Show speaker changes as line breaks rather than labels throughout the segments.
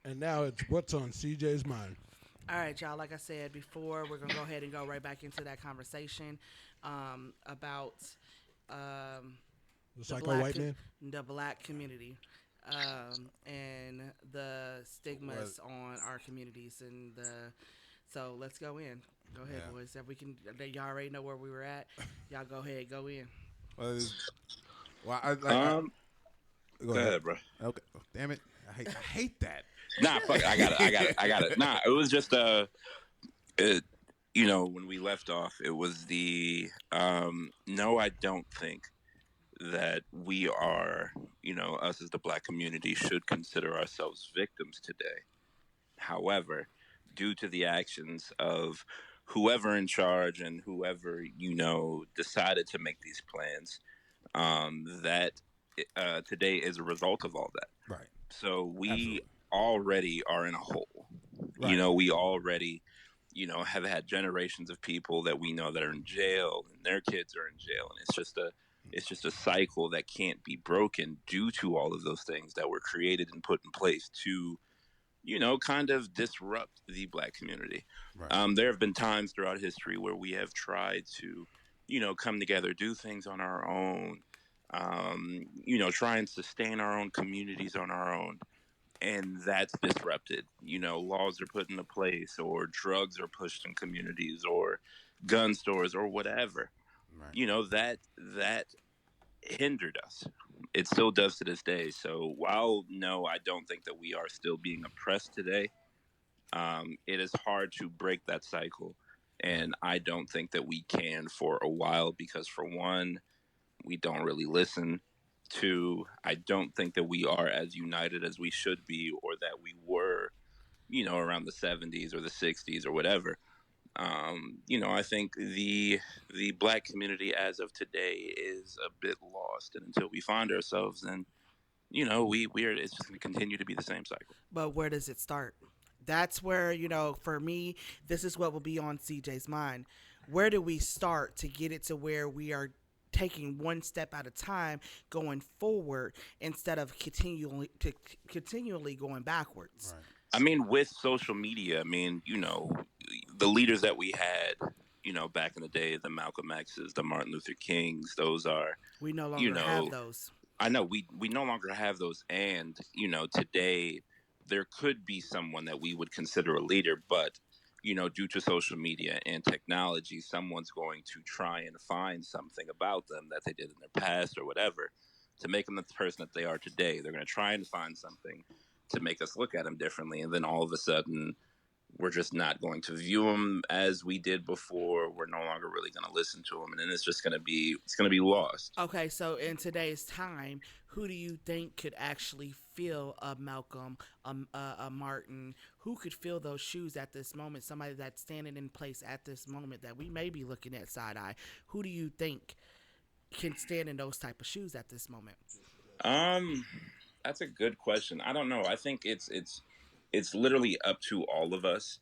And now it's what's on CJ's mind.
All right, y'all. Like I said before, we're gonna go ahead and go right back into that conversation about um,
The
the
psycho
black
white man.
the black community and the
Well,
stigmas on our communities and the. So let's go in. Go ahead,
yeah.
boys. If we can, y'all already know where we were at. Y'all go ahead, go in.
Well, well, I like.
Um,
Go
Go
ahead.
ahead, bro.
Okay. Oh, damn it. I hate that.
Nah, fuck it. I got it. I got it. I got it. Nah, it was just it, when we left off, it was the no, I don't think that we are, us as the black community should consider ourselves victims today. However, due to the actions of whoever in charge and whoever decided to make these plans, that today is a result of all that.
Right.
So we
Absolutely.
already are in a hole.
Right.
We already, have had generations of people that we know that are in jail and their kids are in jail, and it's just a cycle that can't be broken due to all of those things that were created and put in place to kind of disrupt the black community.
Right.
There have been times throughout history where we have tried to, come together, do things on our own, try and sustain our own communities on our own. And that's disrupted. Laws are put into place, or drugs are pushed in communities, or gun stores, or whatever.
Right.
That hindered us. It still does to this day. So while no, I don't think that we are still being oppressed today. It is hard to break that cycle,
Right.
and I don't think that we can for a while because, for one, we don't really listen. Two, I don't think that we are as united as we should be, or that we were, around the '70s or the '60s or whatever. I think the black community as of today is a bit lost, and until we find ourselves, then we are. It's just going to continue to be the same cycle.
But where does it start? That's where, for me, this is what will be on CJ's mind. Where do we start to get it to where we are taking one step at a time going forward instead of continually going backwards?
Right.
I mean, with social media, I mean, the leaders that we had, back in the day, the Malcolm X's, the Martin Luther Kings, those are,
We no
you
longer have
know,
those.
I know we no longer have those, and today there could be someone that we would consider a leader, but due to social media and technology, someone's going to try and find something about them that they did in their past or whatever to make them the person that they are today. They're going to try and find something to make us look at them differently, and then all of a sudden we're just not going to view them as we did before. We're no longer really going to listen to them, and then it's going to be lost.
Okay, so in today's time, who do you think could actually fill a Malcolm, a Martin? Who could fill those shoes at this moment? Somebody that's standing in place at this moment that we may be looking at side eye. Who do you think can stand in those type of shoes at this moment?
Um, that's a good question. I don't know. I think it's literally up to all of us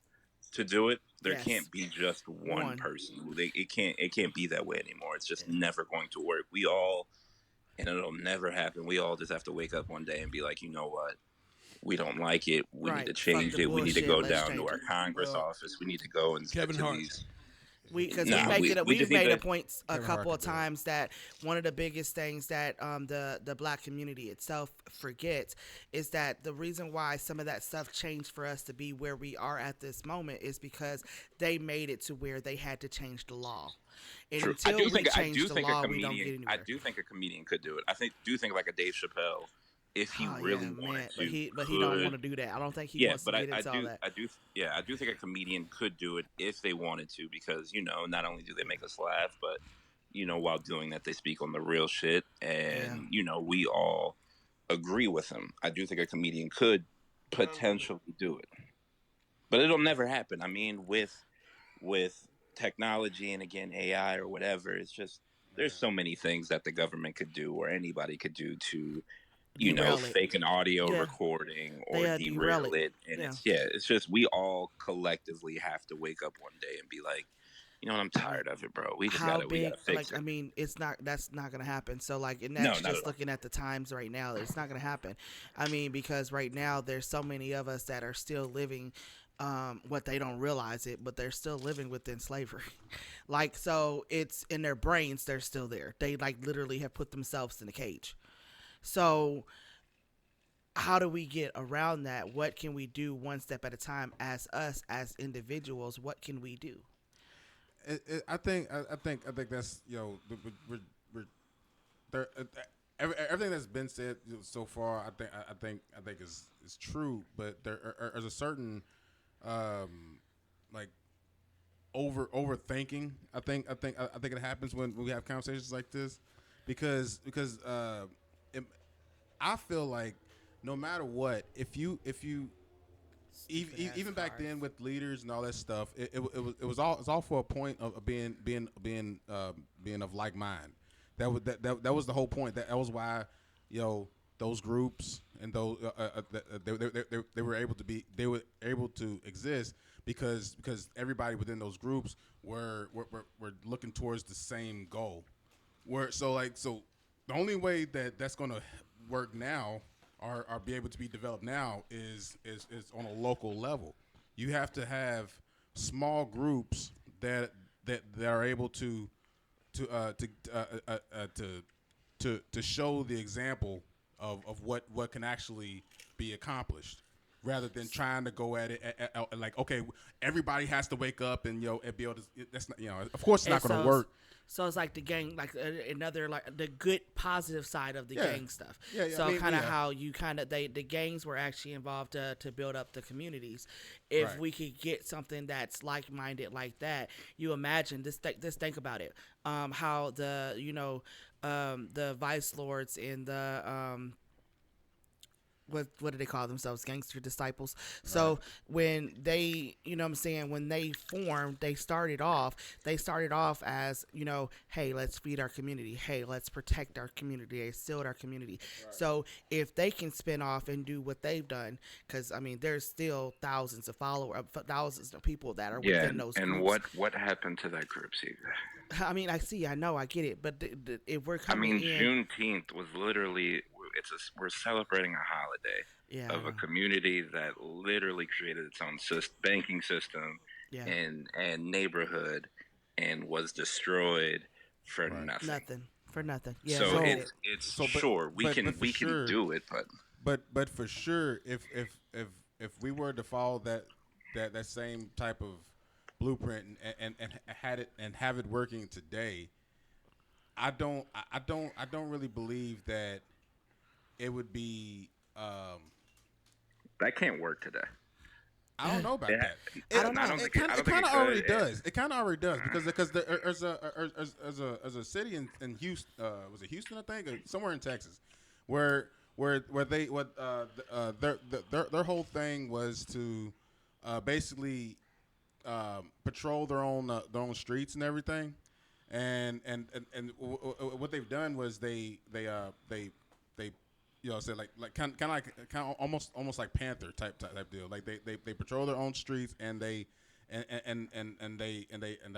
to do it. There
Yes,
can't be just one
one.
person. It can't be that way anymore. It's just never going to work. We all, and it'll never happen. We all just have to wake up one day and be like, you know what? We don't like it. We need
Right.
to
Fuck
change
the
it. We need to
bullshit.
go
Let's
down to
change
our
it.
Congress
Well,
office. We need to go and stick
Kevin
to
Hart.
these.
Because we
Nah,
make it.
we
We've
just need
made a
to.
point a
Kevin Hart
couple of
could do it.
times that one of the biggest things that the black community itself forgets is that the reason why some of that stuff changed for us to be where we are at this moment is because they made it to where they had to change the law, and
True.
until we change the law, we don't get
I
anywhere.
do think a comedian could do it. Do think like a Dave Chappelle, if he
Oh yeah,
really wanted
man, but
to,
he don't want
could.
to do that. I don't think he
Yeah,
wants to
but I,
get
I
into all
do
that.
I do yeah, I do think a comedian could do it if they wanted to, because not only do they make us laugh, but while doing that they speak on the real shit,
Yeah.
and we all agree with them. I do think a comedian could potentially do it, but it'll never happen. I mean, with technology and, again, AI or whatever, it's just there's so many things that the government could do or anybody could do to
Derail it.
fake an audio
Yeah,
recording or
they derail
derail
it.
it. And
Yeah.
it's just we all collectively have to wake up one day and be like, You know what? I'm tired of it, bro. We just
How
we
big?
gotta fix
Like,
it.
I mean, that's not gonna happen. So like, and
No,
that's
not at
just
all.
looking at the times right now. It's not gonna happen. I mean, because right now there's so many of us that are still living. What they don't realize it, but they're still living within slavery. Like, so it's in their brains, they're still there. They like literally have put themselves in a cage. So how do we get around that? What can we do one step at a time as us as individuals? What can we do?
I think that's we're there. Everything that's been said so far, I think is true. But there's a certain like overthinking. I think it happens when we have conversations like this because I feel like no matter what, if you even back then with leaders and all that stuff, it was all for a point of being of like mind. That was the whole point. That was why those groups and those they were able to exist because everybody within those groups were looking towards the same goal. So the only way that's going to work now or be able to be developed now is on a local level. You have to have small groups that are able to show the example of what can actually be accomplished, rather than trying to go at it like, okay, everybody has to wake up and and be able to. That's not, of course it's not going to work.
So it's like the gang, like another, like the good positive side of the gang stuff.
Yeah,
So
I mean,
kind of
yeah.
how you the gangs were actually involved to build up the communities. If
Right.
we could get something that's like minded like that, you imagine this. Just think about it. How the vice lords and the what do they call themselves, gangster disciples. So when they, what I'm saying, when they formed, they started off as, hey, let's feed our community, hey, let's protect our community, they sealed our community. So if they can spin off and do what they've done, because I mean there's still thousands of followers, thousands of people that are within those
and
groups.
what happened to that group, Steve?
I mean, I know, I get it, but if we're coming
Juneteenth was literally we're celebrating a holiday of a community that literally created its own banking system and neighborhood and was destroyed for nothing.
Yeah.
So
So,
we can do it,
but for sure, if we were to follow that same type of blueprint and have it working today, I don't really believe that it would be.
that can't work today.
I don't know about that.
I don't know.
It kind of already does. It kind of already does because there's a city in Houston. Was it Houston? I think, or somewhere in Texas, where their whole thing was to basically patrol their own streets and everything, and what they've done was they said like kind of almost like Panther type deal. Like they patrol their own streets and they're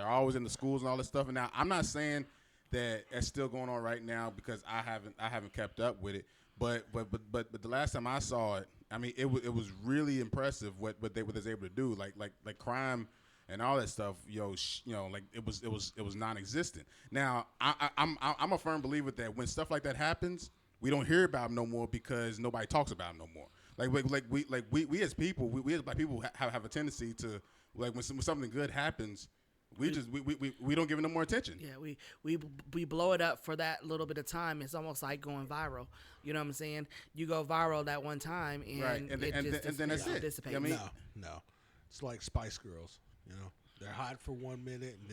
always in the schools and all this stuff. And now I'm not saying that that's still going on right now because I haven't kept up with it. But the last time I saw it, I mean it was really impressive what they was able to do. Like crime and all that stuff, like it was non-existent. Now I'm a firm believer that when stuff like that happens, we don't hear about them no more because nobody talks about them no more. We as people, we as black people have a tendency to, like when something good happens, we don't give it no more attention.
Yeah, we blow it up for that little bit of time. It's almost like going viral. You know what I'm saying? You go viral that one time, and
Right, and then that's it.
dissipates.
I mean,
No. It's like Spice Girls. They're hot for 1 minute and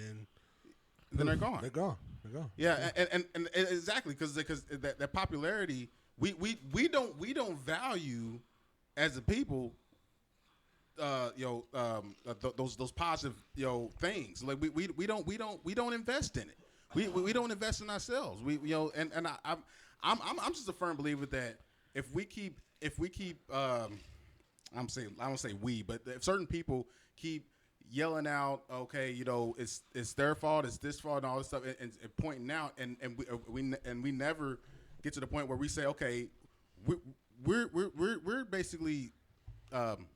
then
they're gone.
They're gone.
Yeah, and exactly because that popularity we don't value as a people. Those positive things, like we don't invest in it. We don't invest in ourselves. I'm just a firm believer that if we keep I don't say we, but if certain people keep yelling out, okay, it's their fault, it's this fault, and all this stuff, and pointing out, and we never get to the point where we say, okay, we're basically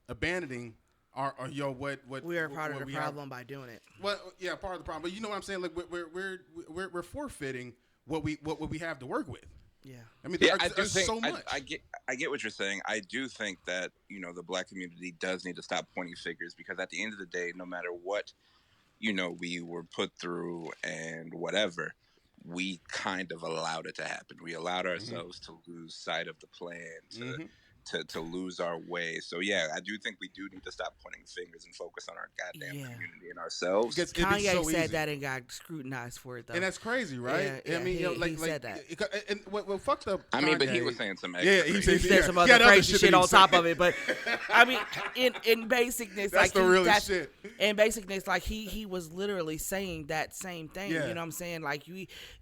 abandoning our what
We are part of
what
the
we have.
problem by doing it.
Well, yeah, part of the problem. But you know what I'm saying? Like we're forfeiting what we have to work with.
Yeah.
I mean,
Yeah, I do
there's
think
so much.
I get what you're saying. I do think that the Black community does need to stop pointing fingers, because at the end of the day, no matter what we were put through and whatever, we kind of allowed it to happen. We allowed ourselves to lose sight of the plan, to lose our way. So yeah, I do think we do need to stop pointing fingers and focus on our goddamn community and ourselves.
Because it'd be
Kanye
so
said
easy.
that and got scrutinized for it though.
And that's crazy, right?
Yeah,
I mean,
he said that.
And what fucked up?
I mean, but he
Kanye-
was saying some
Yeah,
extra
he
crazy
He
said-
said some other
Yeah, the other
crazy
shit
shit
that he
on top
said.
of it, but I mean, in basicness,
That's
like
the realest shit.
In basicness, like he was literally saying that same thing.
Yeah.
You know what I'm saying? Like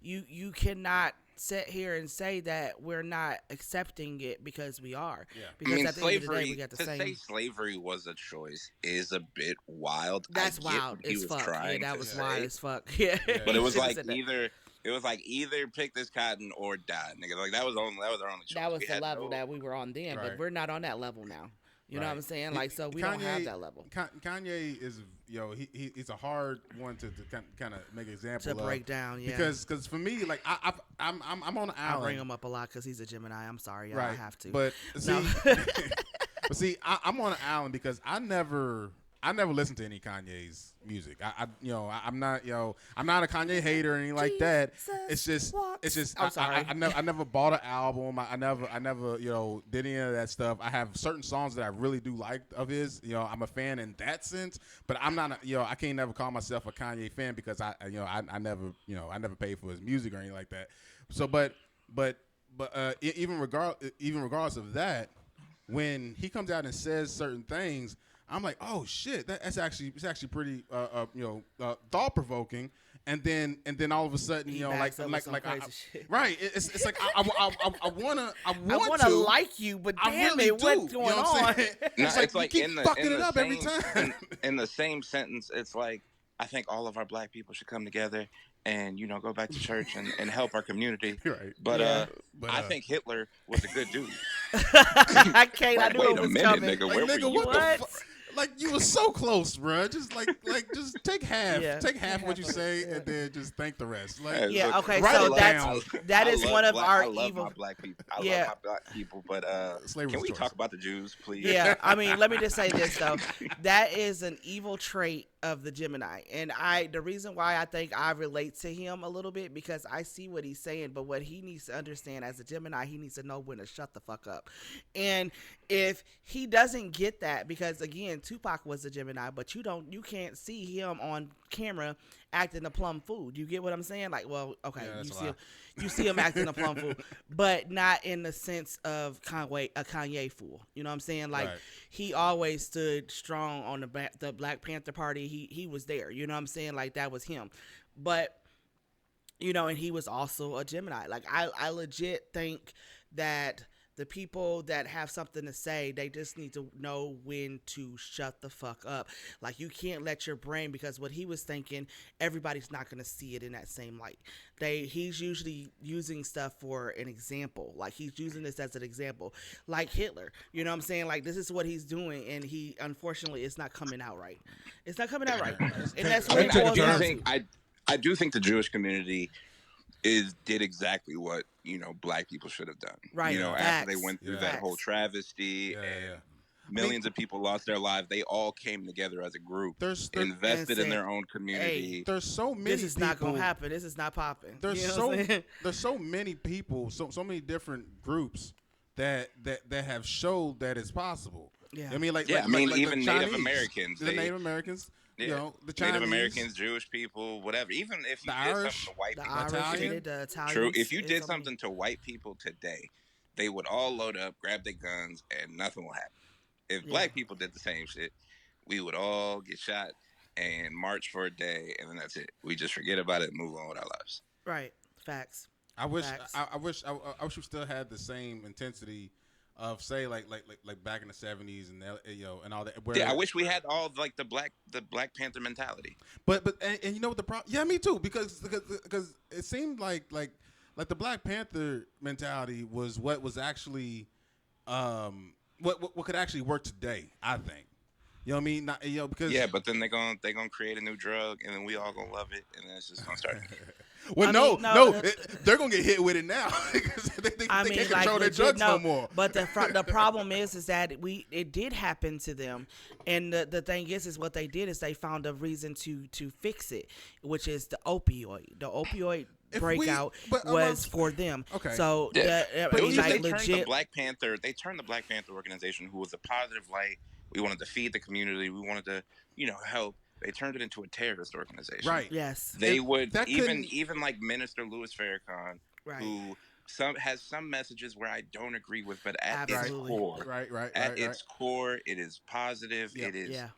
you cannot sit here and say that we're not accepting it, because we are.
Yeah.
Because
I mean,
at the end of the day,
slavery.
we got the
To
same.
say slavery was a choice is a bit wild.
That's
I get
wild
what he
as
was
fuck. Yeah,
trying
that
to
was
say,
wild as fuck. Yeah.
But it
He
was
should've
like
said that.
either pick this cotton or die, nigga. Like that was our only choice.
That was
We
the
had
level
no-
that we were on then,
Right.
but we're not on that level now. You know what
Right.
I'm saying? Like, so we don't have that level
Kanye is, he's a hard one to kind of make an example
to
of.
break down. Yeah.
Because for me, like I'm on an
I
island.
bring him up a lot because he's a Gemini. I'm sorry, y'all.
Right.
I have to.
But see,
No.
but see, I'm on an island because I never listened to any Kanye's music. I'm not a Kanye hater or anything like that. It's just
I'm sorry.
I never bought an album. I never did any of that stuff. I have certain songs that I really do like of his. I'm a fan in that sense, but I'm not. I can't never call myself a Kanye fan because I never paid for his music or anything like that. So, but even regardless of that, when he comes out and says certain things, I'm like, oh shit, it's actually pretty thought provoking. And then all of a sudden,
He
like
backs up with some crazy shit.
right, it's like I wanna
to like you, but
I
damn
really
it, what's
do.
going
You know what I'm
on?
saying?
No,
It's like
it's like
you keep
in the
fucking
in
it
the
up every
same-
time.
in the same sentence, it's like, I think all of our Black people should come together and go back to church and help our community.
Right.
But
Yeah.
I think Hitler was a good dude.
I can't. I
Like,
knew
wait
it
a
was
minute,
coming.
nigga.
Like,
Where were
nigga,
you?
what the
What?
fuck? Like, you were so close, bruh. Just just take half.
Yeah.
Take half what you say and then just thank the rest. Like,
Yeah,
Look,
okay,
write
so
it
that's
down.
that
I
is
love
one of
black-
our
I love
evil.
my Black people. I
Yeah.
love my Black people, but
Slavery
can
was
we
choice.
talk about the Jews, please?
Yeah, I mean, let me just say this though. That is an evil trait of the Gemini. And the reason why I think I relate to him a little bit, because I see what he's saying, but what he needs to understand as a Gemini, he needs to know when to shut the fuck up. And if he doesn't get that, because again, Tupac was a Gemini, but you can't see him on camera acting a plum fool. You get what I'm saying? Like, well, okay,
Yeah, that's
you
a
see
lie.
you see him acting a plum fool, but not in the sense of a Kanye fool. You know what I'm saying? Like,
Right.
he always stood strong on the Black Panther Party. He was there. You know what I'm saying? Like, that was him. But, and he was also a Gemini. Like, I legit think that the people that have something to say, they just need to know when to shut the fuck up. Like, you can't let your brain, because what he was thinking, everybody's not going to see it in that same light. He's usually using stuff for an example. Like, he's using this as an example. Like Hitler. You know what I'm saying? Like, this is what he's doing, and unfortunately, it's not coming out right. It's not coming out right. And that's
I
what
mean,
it boils down to.
I do think the Jewish community did exactly what Black people should have done.
Right,
After they
facts.
went through
Yeah.
that whole travesty
Yeah,
and
yeah.
millions of people lost their lives, they all came together as a group,
There's
invested in
Insane.
their own community.
there's so many.
This is not
people-
going to happen. This is not popping.
There's
You know what I'm saying?
there's so many people, so many different groups that have showed that it's possible.
Yeah.
I mean, like,
Yeah,
like,
I mean,
like
even
the
Native
Chinese,
Americans,
the
they-
Native Americans,
Yeah.
the Chinese,
Native Americans, Jewish people, whatever. Even if you
The
did
Irish,
something to white
The
people,
Irish
Italian?
did it, the Italians.
true. If you
it's
did
so many.
something to white people today, they would all load up, grab their guns, and nothing will happen. If
Yeah.
Black people did the same shit, we would all get shot and march for a day, and then that's it. We just forget about it and move on with our lives.
Right. Facts.
I wish
Facts.
I wish we still had the same intensity of say like back in the 70s and and all that. Where,
Yeah, I wish we had all of, like the Black Panther mentality.
and you know what the problem? Yeah, me too. Because it seemed like the Black Panther mentality was what was actually what could actually work today. I think. You know what I mean? Not, because
Yeah, but then they're gonna create a new drug, and then we all gonna love it, and then it's just gonna start.
well,
I
no,
mean, no,
they're gonna get hit with it now because they can't control their
legit,
drugs no more.
But the problem is that it did happen to them, and the thing is what they did is they found a reason to fix it, which is the opioid. The opioid breakout was for them.
Okay.
So
Yeah.
I
But
mean, like
they turned the
legit.
Black Panther. They turned the Black Panther organization, who was a positive light. We wanted to feed the community. We wanted to, help. They turned it into a terrorist organization.
Right.
Yes.
They
And
would
that
even
couldn't-
like Minister Louis Farrakhan,
Right.
who has some messages where I don't agree with, but at
Absolutely.
its core,
Right.
at its core, it is positive.
Yep.
It is,
Yeah.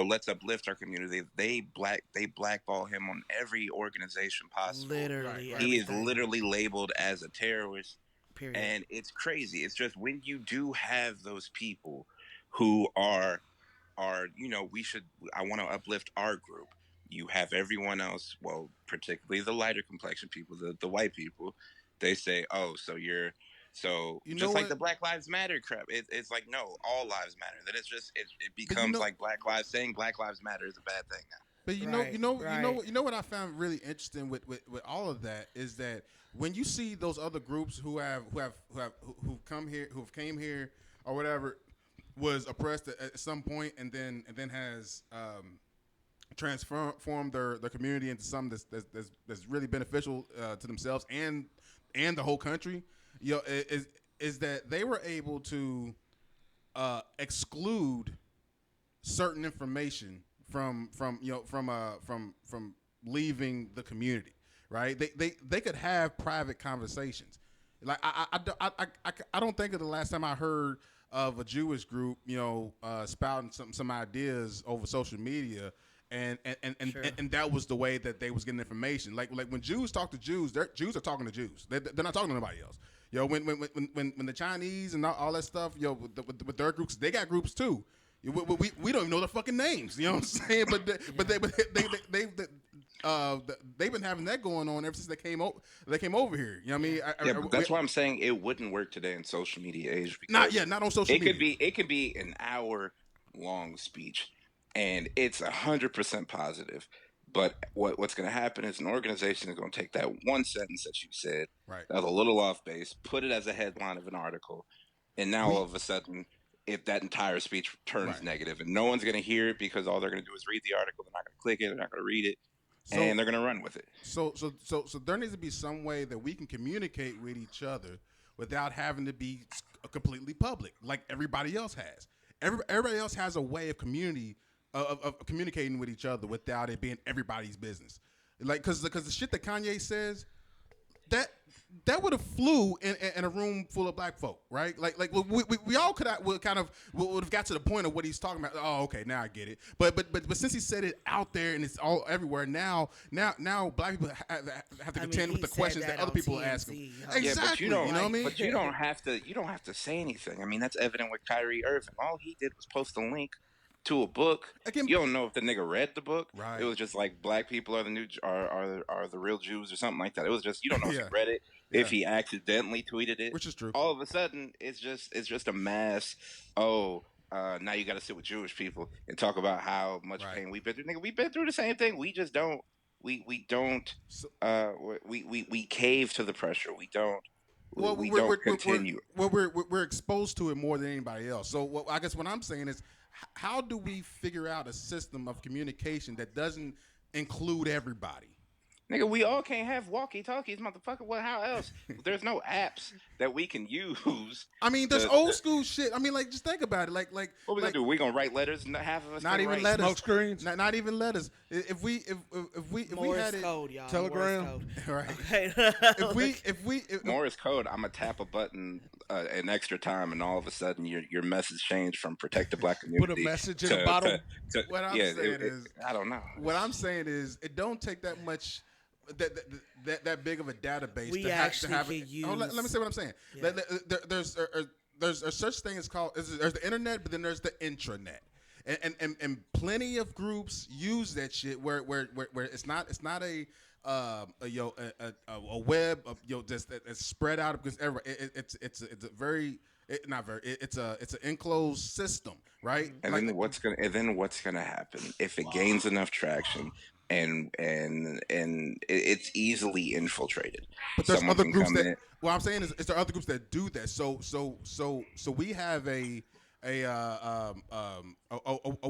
let's uplift our community. They blackball him on every organization possible.
Literally.
Right.
He is
everything.
literally labeled as a terrorist.
Period.
And it's crazy. It's just when you do have those people who are I want to uplift our group. You have everyone else, well, particularly the lighter complexion people, the white people. They say, oh, so
You know
just like
what?
the Black Lives Matter crap. It's like, no, all lives matter. Then it's just it becomes like saying Black Lives Matter is a bad thing now.
But
Right,
you know what I found really interesting with all of that is that when you see those other groups who came here or whatever was oppressed at some point and then has transformed their community into something that's really beneficial to themselves and the whole country, is that they were able to exclude certain information from leaving the community, right? They could have private conversations. Like I don't think of the last time I heard of a Jewish group, spouting some ideas over social media, and
Sure.
and that was the way that they was getting information. Like when Jews talk to Jews, Jews are talking to Jews. They're not talking to nobody else. When the Chinese and all that stuff, with their groups, they got groups too. We don't even know their fucking names. You know what I'm saying? They've been having that going on ever since they came over here. You know what I mean?
But that's why I'm saying it wouldn't work today in social media age.
Not on social media.
It could be an hour long speech, and it's 100% positive. But what's going to happen is an organization is going to take that one sentence that you said,
Right.
that was a little off base, put it as a headline of an article, and now all of a sudden, if that entire speech turns
Right.
negative, and no one's going to hear it because all they're going to do is read the article, they're not going to click it, they're not going to read it, and they're going to run with it.
So there needs to be some way that we can communicate with each other without having to be completely public, like everybody else has. Everybody else has a way of communicating with each other without it being everybody's business. Like, because the shit that Kanye says, that would have flew in a room full of black folk, right? Like we all would have got to the point of what he's talking about. Oh, okay, now I get it. But since he said it out there and it's all everywhere now black people have to contend with the questions that other people ask them.
TMZ,
Yeah,
Exactly.
but
You know what I mean?
But you don't have to say anything. I mean, that's evident with Kyrie Irving. All he did was post a link to a book.
Again,
You don't know if the nigga read the book.
Right.
It was just like black people are the real Jews or something like that. It was just, you don't know if
Yeah.
he read it, if he accidentally tweeted it.
Which is true.
All of a sudden, it's just a mass. Oh, now you got to sit with Jewish people and talk about how much
Right.
pain we've been through. Nigga, we've been through the same thing. We just don't. We don't. We cave to the pressure. We don't. We don't continue.
We're exposed to it more than anybody else. So I guess what I'm saying is, how do we figure out a system of communication that doesn't include everybody?
Nigga, we all can't have walkie-talkies, motherfucker. Well, how else? There's no apps that we can use.
I mean, there's old school shit. I mean, like, just think about it. Like,
What we
like,
gonna do? We gonna write letters? Half of us
not
can
even
write.
letters.
Smoke screens?
Not even letters. If we
Morse
had it,
code, y'all.
Telegram?
Morse
right?
code.
If
Morse code. I'm gonna tap a button an extra time, and all of a sudden, your message changed from protect the black community.
Put a message in a bottle.
What I'm saying is,
I don't know.
what I'm saying is, it don't take that much. That big of a database
We
to
actually
have
could
it. Oh, let me
use-
say what I'm saying.
Yeah.
there's a such thing as called there's the internet, but then there's the intranet. And plenty of groups use that shit where it's not a web of just it's spread out because it's a very it's an enclosed system, right?
And then what's gonna happen if it gains enough traction and it's easily infiltrated?
But there's
Someone
other
can
groups
come
that
in.
what I'm saying is there are other groups that do that. So we have a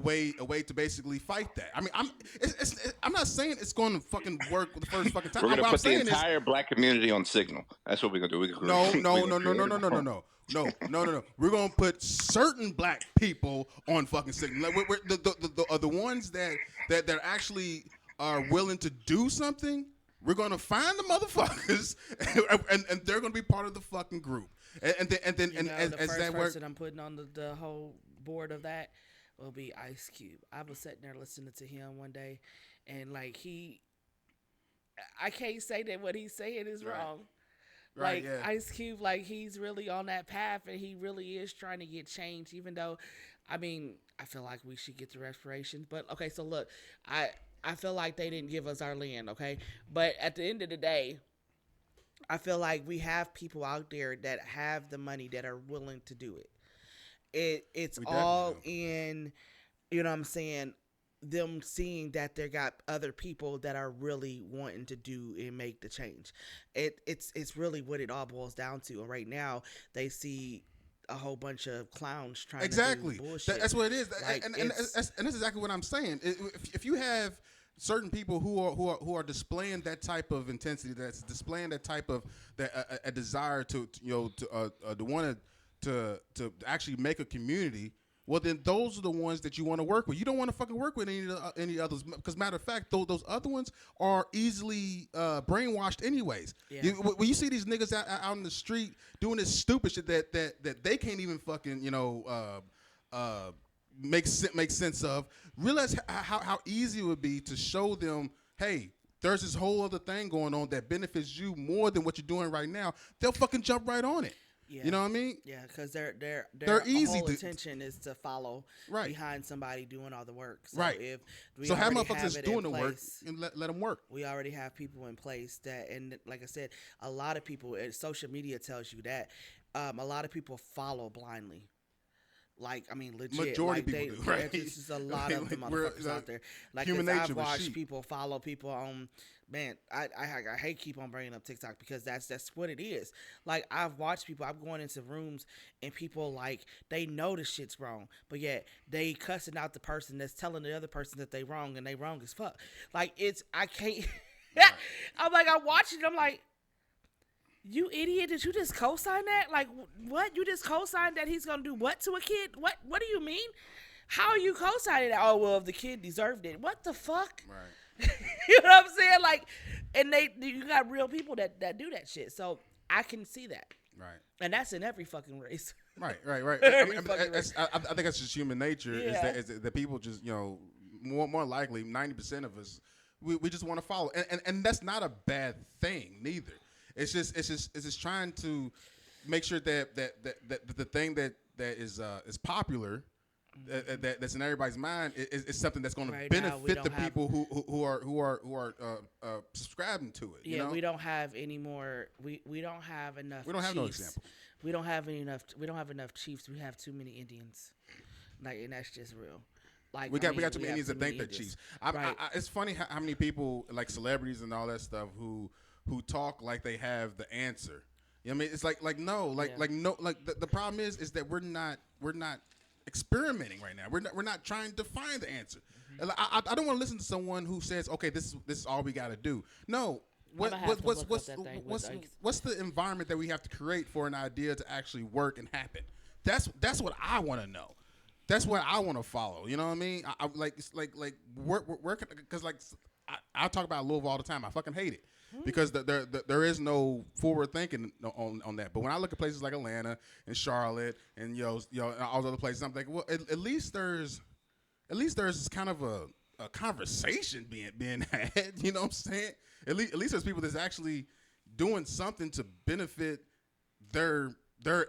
way to basically fight that. I mean, I'm not saying it's going to fucking work the first fucking time.
We're gonna
What I'm
put the
saying is
entire black community on Signal. That's what we're gonna do.
no. We're gonna put certain black people on fucking Signal. Like, we're the ones that actually are willing to do something. We're gonna find the motherfuckers, and they're gonna be part of the fucking group. And then
You know,
as
the
that
first
works.
person I'm putting on the whole board of that will be Ice Cube. I was sitting there listening to him one day, and like I can't say that what he's saying is
Right.
wrong.
Right,
Like
yeah.
Ice Cube, like he's really on that path, and he really is trying to get change. Even though, I mean, I feel like we should get the reparations. But okay, so look, I feel like they didn't give us our land, okay? But at the end of the day, I feel like we have people out there that have the money that are willing to do it. It's
We
all
definitely
in, you know what I'm saying, them seeing that they got other people that are really wanting to do and make the change. It's really what it all boils down to. And right now they see a whole bunch of clowns trying
Exactly.
to do bullshit.
That's what it is.
Like,
and
it's-
that's exactly what I'm saying. If you have certain people who are displaying that type of intensity, that's displaying that type of a desire to want to actually make a community. Well, then those are the ones that you want to work with. You don't want to fucking work with any others because, matter of fact, those other ones are easily brainwashed anyways.
Yeah.
When you see these niggas out in the street doing this stupid shit that they can't even fucking make sense of, realize how easy it would be to show them, hey, there's this whole other thing going on that benefits you more than what you're doing right now. They'll fucking jump right on it.
Yeah.
You know what I mean?
Yeah, because their
easy
whole
to-
intention is to follow
Right.
behind somebody doing all the work. So
Right.
If we
So have
already
motherfuckers that's
it
doing
in
the work
place,
and let them work.
we already have people in place that, and like I said, a lot of people, social media tells you that a lot of people follow blindly. Like, I mean, legit.
Majority
like
people do, right?
There's just a lot of them
Like, we're,
motherfuckers out there. Like,
human
'cause
nature
I've
with
watched
sheep.
people follow people on. Man, I hate keep on bringing up TikTok because that's what it is. Like, I've watched people. I'm going into rooms and people like they know the shit's wrong, but yet they cussing out the person that's telling the other person that they wrong and they wrong as fuck. Like, I can't. I'm like, I'm watching. I'm like, you idiot! Did you just co-sign that? Like, what? You just co-signed that he's gonna do what to a kid? What do you mean? How are you co-signing that? Oh, well, if the kid deserved it. What the fuck?
Right.
You know what I'm saying? Like, and you got real people that do that shit. So I can see that,
Right.
and that's in every fucking race.
Right. I
Every
mean,
fucking
I think that's just human nature.
Yeah.
Is that people just more likely 90% of us we just want to follow, and that's not a bad thing neither. It's just trying to make sure that the thing that is popular. That's in everybody's mind is something that's going to
Right now, we
benefit the
don't have-
people who are subscribing to it.
Yeah,
you know?
we don't have any more. We don't have enough.
We don't have no
chiefs.
example.
We don't have enough chiefs. We have too many Indians. Like, and that's just real. Like,
We
I
got
mean,
too many Indians that think they're
Indians.
chiefs.
Right.
It's funny how many people like celebrities and all that stuff who talk like they have the answer. You know what I mean? It's like no, the problem is that we're not experimenting right now. We're not trying to find the answer.
Mm-hmm.
I don't want to listen to someone who says, okay, this is all we got to do. No.
I'ma have to look up that thing with Ike.
What's the environment that we have to create for an idea to actually work and happen? That's what I want to know. That's what I want to follow. You know what I mean? I like it's like where because like I talk about Louisville all the time. I fucking hate it because there is no forward thinking on that. But when I look at places like Atlanta and Charlotte and and all those other places, I'm thinking, well, at least there's kind of a conversation being had. You know what I'm saying? At least there's people that's actually doing something to benefit their their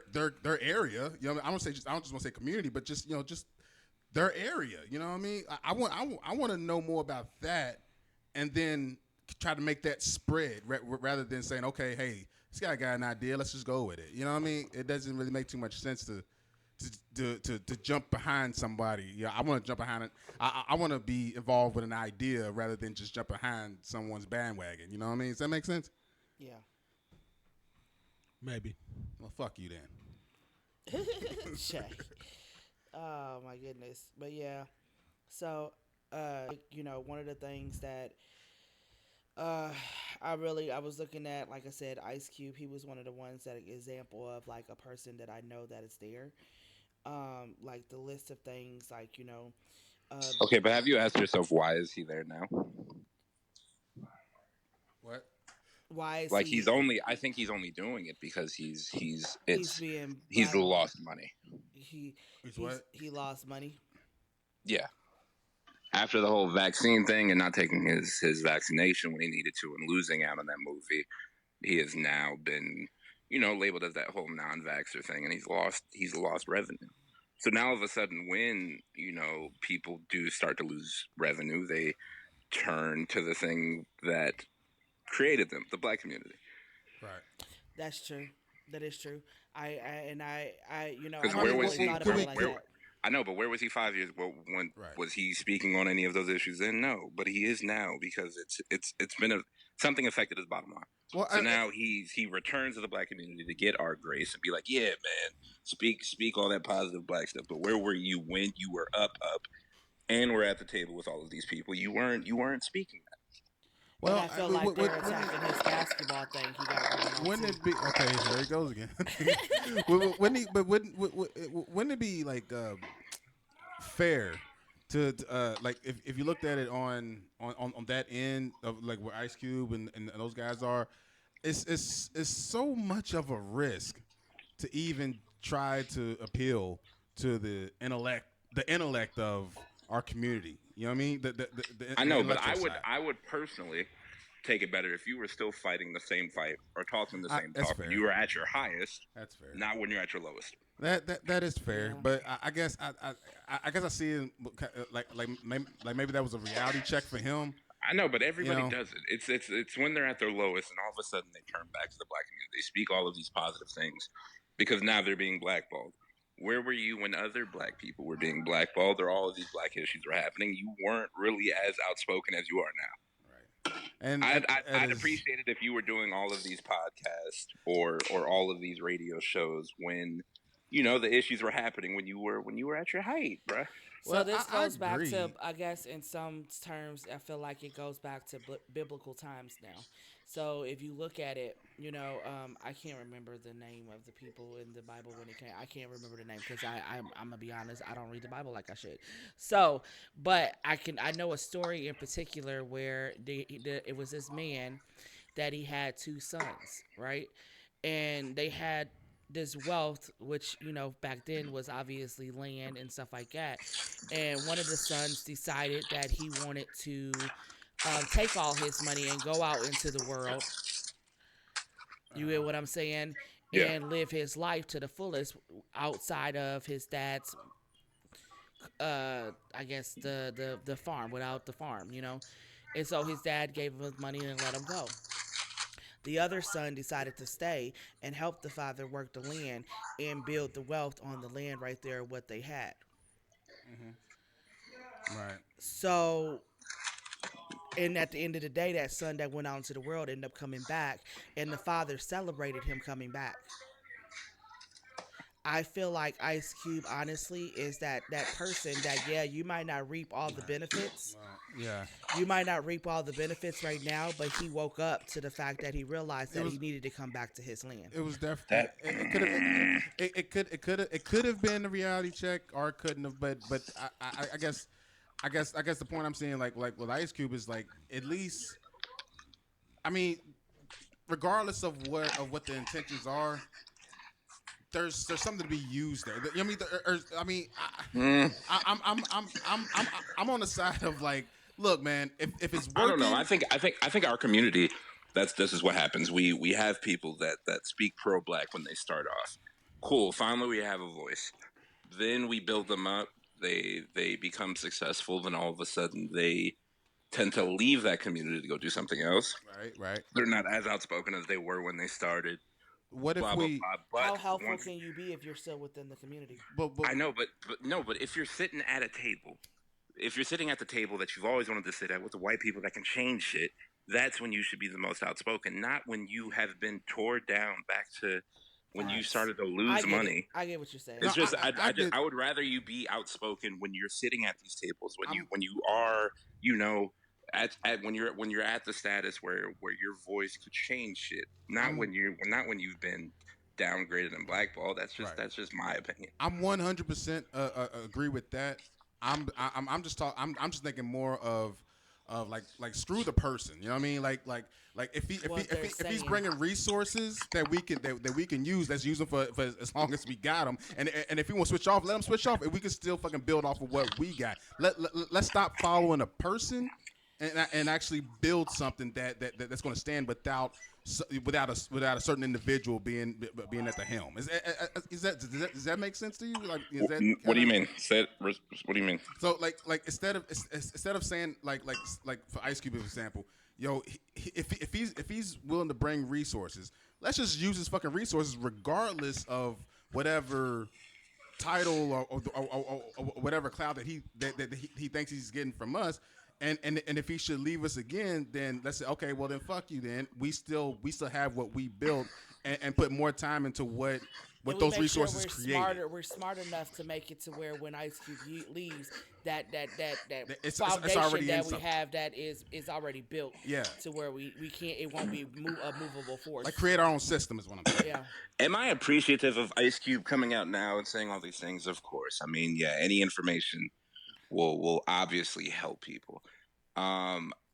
area. You know, I don't just want to say community, but just just their area. You know what I mean? I want to know more about that, and then try to make that spread rather than saying, okay, hey, this guy got an idea, let's just go with it. You know what I mean? It doesn't really make too much sense to jump behind somebody. Yeah, I want to jump behind it. I want to be involved with an idea rather than just jump behind someone's bandwagon. You know what I mean? Does that make sense?
Yeah.
Maybe.
Well, fuck you then.
Shay. Oh my goodness. But yeah. So, one of the things that I was looking at, like I said, Ice Cube, he was one of the ones that example of like a person that I know that is there. Like the list of things, like,
Okay, but have you asked yourself why is he there now?
What?
why is
Like
he,
I think he's only doing it because he's
being
he's
black-
lost money.
he lost money.
Yeah. After the whole vaccine thing and not taking his vaccination when he needed to and losing out on that movie, he has now been, labeled as that whole non-vaxxer thing, and he's lost revenue. So now all of a sudden when, people do start to lose revenue, they turn to the thing that created them, the black community.
Right.
That's true. That is true. I
Because
never
where
really
was he?
thought about it like that.
I know, but where was he 5 years? Well, when
Right.
was he speaking on any of those issues? Then no, but he is now because it's been something affected his bottom line.
Well,
So now he returns to the black community to get our grace and be like, yeah, man, speak all that positive black stuff. But where were you when you were up, and we're at the table with all of these people? You weren't speaking that.
Well, I feel like they're attacking his basketball thing. He got going on
Wouldn't
too.
it be okay? There he goes again. Wouldn't it be like fair to like if you looked at it on that end of like where Ice Cube and those guys are, it's so much of a risk to even try to appeal to the intellect of our community. You know what I mean?
I know, but
intellectual side.
I would personally take it better if you were still fighting the same fight or talking the same
that's
talk
fair.
when you were at your highest,
That's fair.
not when you're at your lowest.
That is fair,
Yeah.
but I guess I guess I see it like maybe that was a reality check for him.
I know, but everybody
You know?
does it. It's when they're at their lowest, and all of a sudden they turn back to the black community. They speak all of these positive things because now they're being blackballed. Where were you when other black people were being blackballed or all of these black issues were happening? You weren't really as outspoken as you are now.
Right. And
I'd appreciate it if you were doing all of these podcasts or all of these radio shows when the issues were happening when you were at your height, bruh.
So
Well,
this
I
goes back
agree.
to, I guess, in some terms, I feel like it goes back to biblical times now. So if you look at it, I can't remember the name of the people in the Bible when it came. I can't remember the name because I'm gonna be honest, I don't read the Bible like I should. So, but I know a story in particular where it was this man that he had two sons, right, and they had this wealth, which back then was obviously land and stuff like that. And one of the sons decided that he wanted to take all his money and go out into the world. You get what I'm saying?
Yeah.
And live his life to the fullest outside of his dad's, I guess the farm, without the farm, And so his dad gave him his money and let him go. The other son decided to stay and help the father work the land and build the wealth on the land right there, what they had.
right.
So, and at the end of the day, that son that went out into the world ended up coming back, and the father celebrated him coming back. I feel like Ice Cube, honestly, is that person that, yeah, you might not reap all the benefits.
Yeah.
You might not reap all the benefits right now, but he woke up to the fact that he realized that he needed to come back to his land.
It was definitely it could have been a reality check or it couldn't have, but I guess the point I'm saying like with Ice Cube is like at least, I mean, regardless of what the intentions are, there's something to be used there. I'm on the side of like, look, man, if it's working,
I don't know. I think our community. This is what happens. We have people that speak pro black when they start off, cool. Finally, we have a voice. Then we build them up. They become successful. Then all of a sudden, they tend to leave that community to go do something else.
Right.
They're not as outspoken as they were when they started.
What if
Blah
we?
blah blah.
How
But
helpful
once,
can you be if you're still within the community?
But
I know, but no, but if you're sitting at a table, if you're sitting at the table that you've always wanted to sit at with the white people that can change shit, that's when you should be the most outspoken. Not when you have been tore down back to when you
Facts.
stared to
I
lose
get
money.
it. I get what you're saying.
It's
No,
just
get-
I would rather you be outspoken when you're sitting at these tables
I'm-
when you are, you know, at when you're at the status where your voice could change shit. Not when you've been downgraded and blackballed.
Right.
That's just my opinion.
I'm 100% agree with that. I'm just thinking more of like screw the person. You know what I mean? Like if he's
saying.
bringing resources that we can use, let's use them for as long as we got them. And if he want to switch off, let him switch off. And we can still fucking build off of what we got. Let's stop following a person and actually build something that's going to stand without a certain individual being at the helm. Does that make sense to you? Like,
What do you mean? What do you mean?
So like instead of saying like for Ice Cube, for example, yo, if he's willing to bring resources, let's just use his fucking resources regardless of whatever title or whatever cloud that he thinks he's getting from us. And if he should leave us again, then let's say, okay, well then fuck you. Then we still have what we built and put more time into what
And we
those
make
resources
sure
created.
We're smart enough to make it to where when Ice Cube leaves, that
It's
foundation
already in
that we
something.
have that is already built.
Yeah.
To where we can't, it won't be a movable force.
Like create our own system is what I'm saying.
Yeah.
Am I appreciative of Ice Cube coming out now and saying all these things? Of course. I mean, yeah, any information will obviously help people.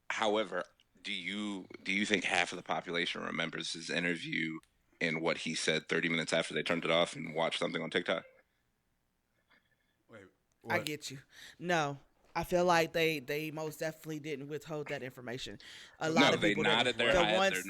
However, do you think half of the population remembers his interview and what he said 30 minutes after they turned it off and watched something on TikTok?
Wait,
I
what?
get you. No. I feel like they most definitely didn't withhold that information. A lot of people
nodded their
the
head.
ones,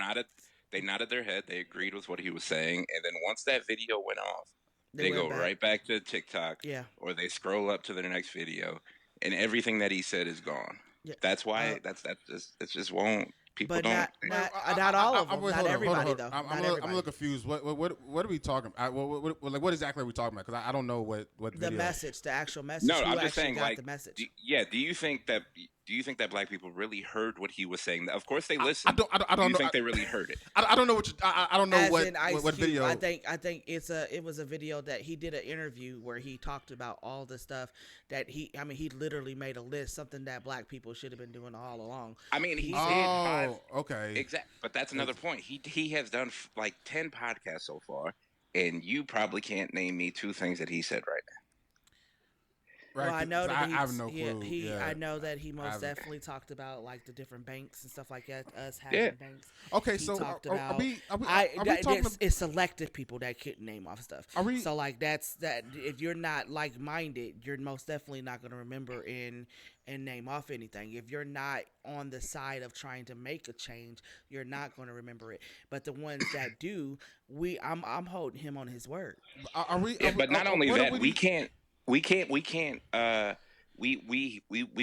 They nodded their head. They agreed with what he was saying, and then once that video went off,
They
they
went
go
back.
right back to TikTok,
Yeah.
or they scroll up to their next video, and everything that he said is gone.
Yeah.
That's why it just won't. People
but
don't.
not all of them.
Wait,
Not
hold on,
everybody
hold on.
though.
I'm
Not
a
everybody.
little confused. What are we talking about? What exactly are we talking about? Because I don't know what
The
video.
message, the actual message.
No,
who
I'm just
actually
saying,
got
like,
the message.
do you think that black people really heard what he was saying? Of course they listened.
I don't
do you
know.
think they really heard it?
I don't know what I don't know
As
what
in Ice
what
Cube,
video.
I think it was a video that he did an interview where he talked about all the stuff that he literally made a list, something that black people should have been doing all along.
I mean, he did
Oh, okay.
exactly. But that's another point. He has done like 10 podcasts so far, and you probably can't name me 2 things that he said right now.
Right,
Well, I
'cause
know that
I have no clue.
I know that he most
haven't.
definitely talked about like the different banks and stuff like that. Us having
Yeah.
banks.
Okay,
He
so
talked
are
about.
we
That-
talking?
it's selective people that couldn't name off stuff.
Are we-
So like that. If you're not like minded, you're most definitely not going to remember and name off anything. If you're not on the side of trying to make a change, you're not going to remember it. But the ones that do, I'm holding him on his word.
Are we?
Yeah,
are we-
but not only
what
that,
are
we can't. We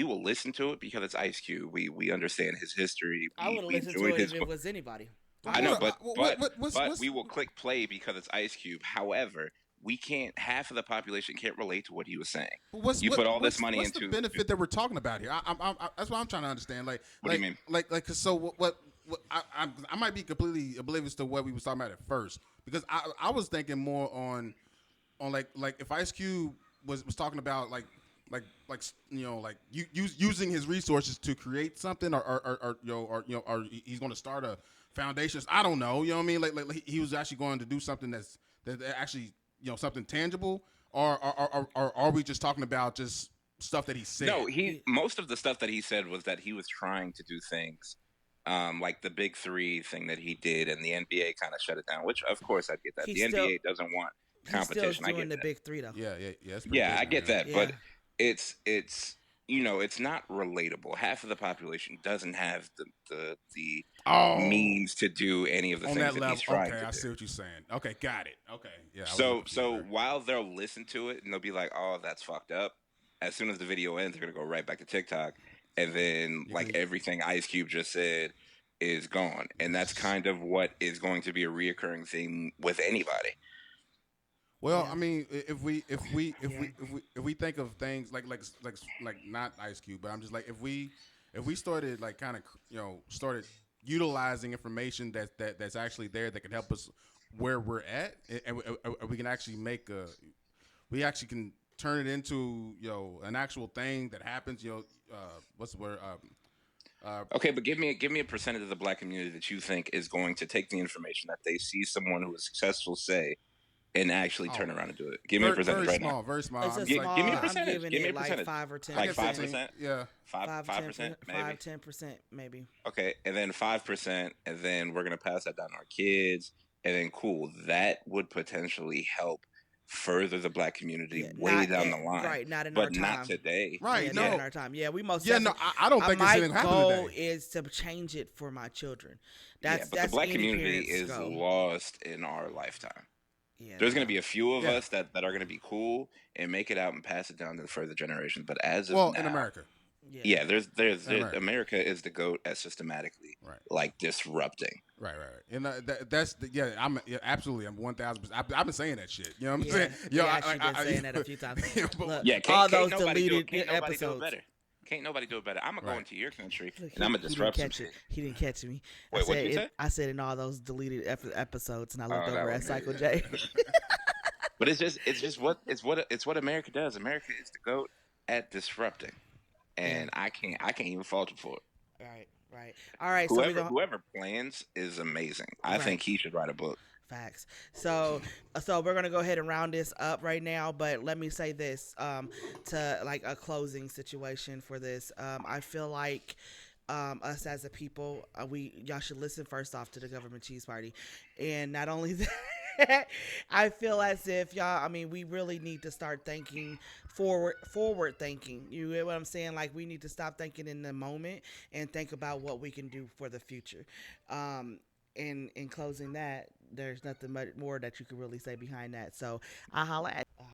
will listen to it because it's Ice Cube. We understand his history.
I would have
we
listened to
enjoyed
it
his
if it was anybody.
I know, but
what's-
we will click play because it's Ice Cube. However, we can't. Half of the population can't relate to what he was saying.
What's,
You
what-
put all this
what's-
money
what's
into-
the benefit that we're talking about here? That's what I'm trying to understand. Like,
What do you mean?
Like, 'cause so what I might be completely oblivious to what we was talking about at first because I was thinking more on like if Ice Cube was talking about like using his resources to create something or he's going to start a foundation. I don't know. You know what I mean? Like he was actually going to do something that actually something tangible, or are we just talking about just stuff that he said?
No, most of the stuff that he said was that he was trying to do things like the Big 3 thing that he did, and the NBA kind of shut it down. Which, of course, I get that.
He's
The
still-
NBA doesn't want
He's still
competition. I
doing
get
the
that.
big 3 though.
Yeah. That's pretty
Yeah,
big,
I get
man.
that,
Yeah.
but it's
it's not relatable. Half of the population doesn't have the
Oh,
means to do any of the
on
things
that
that
level.
he's trying
Okay,
to
I
do.
see what you're saying. Okay, got it. Okay, yeah, I was a little
So
confused there.
while they'll listen to it and they'll be like, "Oh, that's fucked up," as soon as the video ends, they're gonna go right back to TikTok, and then
You
like
can,
everything Ice Cube just said is gone,
you
and
can
that's kind of what is going to be a reoccurring theme with anybody.
Well,
Yeah.
I mean,
Yeah.
if we think of things like not Ice Cube, but I'm just like if we started like kind of started utilizing information that's actually there that can help us where we're at, and we can actually we actually can turn it into an actual thing that happens. What's the word?
Okay, but give me a percentage of the black community that you think is going to take the information that they see someone who is successful say and actually turn
Oh,
around and do it. Give me a percentage
very
right now.
small, very small.
It's
I'm
a
just like
Give me a
small. I'm
percentage.
giving
Give me a
it like
percentage.
5 or 10.
I
Like
get
5%.
15. Yeah,
5%, maybe.
5-10%, maybe.
Okay, and then 5%, and then we're gonna pass that down to our kids, and then cool. That would potentially help further the black community
Yeah,
way
not
down the line,
right. Not in our
but not
time.
today.
Yeah,
right.
not
Yeah,
in
No,
our time. Yeah, we most
yeah, no,
definitely.
I don't think it's
My
going to happen
goal
today.
is to change it for my children.
yeah, but the
That's
black
any
community
parent's
is
goal.
lost in our lifetime.
Yeah,
There's gonna
no.
be a few of
Yeah.
us that are gonna be cool and make it out and pass it down to the further generations, but as of
Well, in
now,
America,
Yeah.
yeah,
in America,
America is the goat at systematically
right.
like disrupting.
Right. And yeah. Absolutely. I'm 1,000%. I've been saying that shit. You know what I'm
Yeah,
saying?
we actually been saying that a few times.
But-
Look,
Yeah,
all those
can't nobody do it.
deleted
Can't nobody do it
episodes.
better. Can't nobody do it better. I'm gonna go
Right.
into your country
Look,
and I'm gonna
he didn't
disrupt some
catch it.
shit.
He didn't catch me.
Wait, what'd you say?
I said in all those deleted episodes, and I looked
Oh, that
over at
was
Cycle
me.
J.
But it's what America does. America is the goat at disrupting, and I can't even fault him for it.
Right. All right. So we
Whoever
go.
whoever plans is amazing. I
Right.
think he should write a book.
Facts. So we're gonna go ahead and round this up right now. But let me say this, to like a closing situation for this. I feel like us as a people, y'all should listen first off to the Government Cheese Party, and not only that. I feel as if y'all. I mean, we really need to start thinking forward thinking. You get what I'm saying? Like we need to stop thinking in the moment and think about what we can do for the future. In closing that, there's nothing much more that you can really say behind that. So I'll holla at